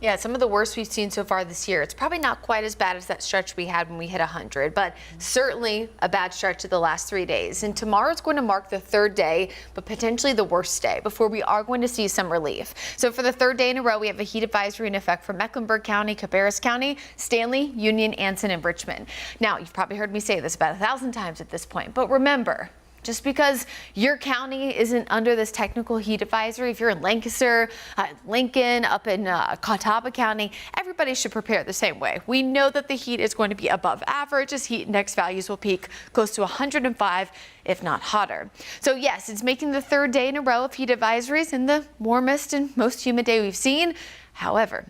Yeah, some of the worst we've seen so far this year. It's probably not quite as bad as that stretch we had when we hit 100, but certainly a bad stretch of the last 3 days. And tomorrow's going to mark the third day, but potentially the worst day before we are going to see some relief. So for the third day in a row, we have a heat advisory in effect for Mecklenburg County, Cabarrus County, Stanley, Union, Anson, and Richmond. Now, you've probably heard me say this about 1,000 times at this point, but remember, just because your county isn't under this technical heat advisory, if you're in Lancaster, Lincoln, up in Catawba County, everybody should prepare the same way. We know that the heat is going to be above average as heat index values will peak close to 105, if not hotter. So yes, it's making the third day in a row of heat advisories and the warmest and most humid day we've seen. However,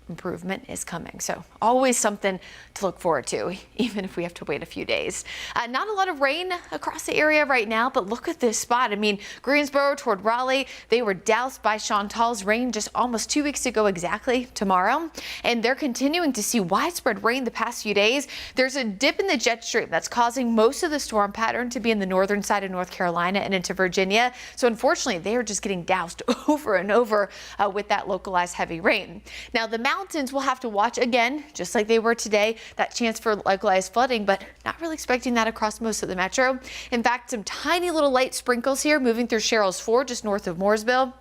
improvement is coming. So always something to look forward to, even if we have to wait a few days. Not a lot of rain across the area right now, but look at this spot. I mean, Greensboro toward Raleigh, they were doused by Chantal's rain just almost 2 weeks ago exactly tomorrow. And they're continuing to see widespread rain the past few days. There's a dip in the jet stream that's causing most of the storm pattern to be in the northern side of North Carolina and into Virginia. So unfortunately, they are just getting doused over and over with that localized heavy rain. Now, the mountains will have to watch again, just like they were today, that chance for localized flooding, but not really expecting that across most of the metro. In fact, some tiny little light sprinkles here moving through Sherrills Ford just north of Mooresville.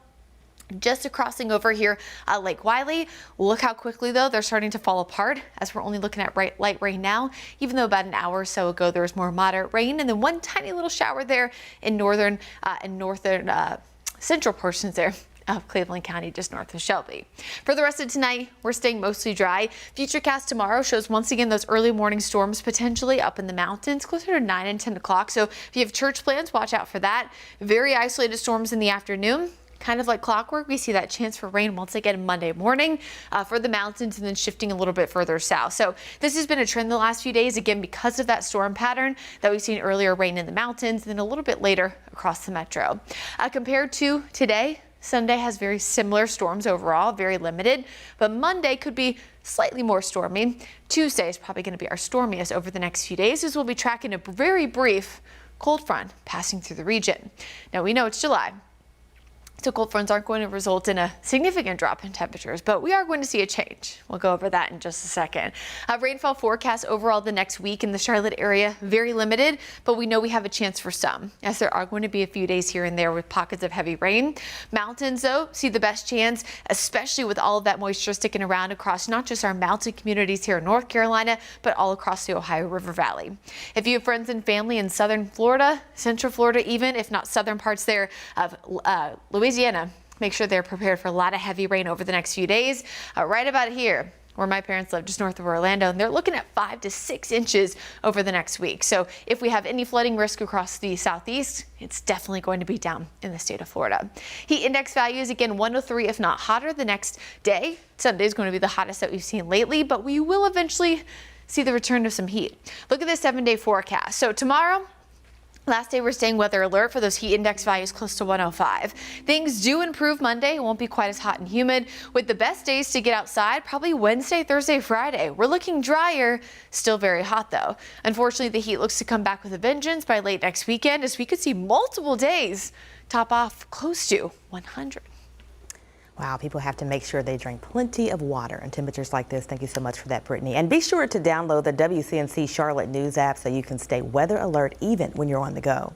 Just crossing over here, Lake Wiley. Look how quickly, though, they're starting to fall apart as we're only looking at light rain now, even though about an hour or so ago there was more moderate rain. And then one tiny little shower there in northern central portions there of Cleveland County, just north of Shelby. For the rest of tonight, we're staying mostly dry. Futurecast tomorrow shows once again those early morning storms potentially up in the mountains closer to 9 and 10 o'clock. So if you have church plans, watch out for that. Very isolated storms in the afternoon. Kind of like clockwork, we see that chance for rain once again Monday morning for the mountains and then shifting a little bit further south. So this has been a trend the last few days, again, because of that storm pattern that we've seen earlier, rain in the mountains, and then a little bit later across the metro. Compared to today, Sunday has very similar storms overall, very limited, but Monday could be slightly more stormy. Tuesday is probably going to be our stormiest over the next few days as we'll be tracking a very brief cold front passing through the region. Now we know it's July, so cold fronts aren't going to result in a significant drop in temperatures, but we are going to see a change. We'll go over that in just a second. Rainfall forecast overall the next week in the Charlotte area, very limited, but we know we have a chance for some, as there are going to be a few days here and there with pockets of heavy rain. Mountains, though, see the best chance, especially with all of that moisture sticking around across not just our mountain communities here in North Carolina, but all across the Ohio River Valley. If you have friends and family in southern Florida, central Florida even, if not southern parts there of Louisiana, make sure they're prepared for a lot of heavy rain over the next few days. Right about here, where my parents live, just north of Orlando, and they're looking at 5 to 6 inches over the next week. So if we have any flooding risk across the southeast, it's definitely going to be down in the state of Florida. Heat index values, again, 103, if not hotter the next day. Sunday is going to be the hottest that we've seen lately, but we will eventually see the return of some heat. Look at the 7-day forecast. So tomorrow, last day we're staying weather alert for those heat index values close to 105. Things do improve Monday. It won't be quite as hot and humid, with the best days to get outside probably Wednesday, Thursday, Friday. We're looking drier, still very hot though. Unfortunately, the heat looks to come back with a vengeance by late next weekend, as we could see multiple days top off close to 100. Wow, people have to make sure they drink plenty of water in temperatures like this. Thank you so much for that, Brittany. And be sure to download the WCNC Charlotte News app so you can stay weather alert even when you're on the go.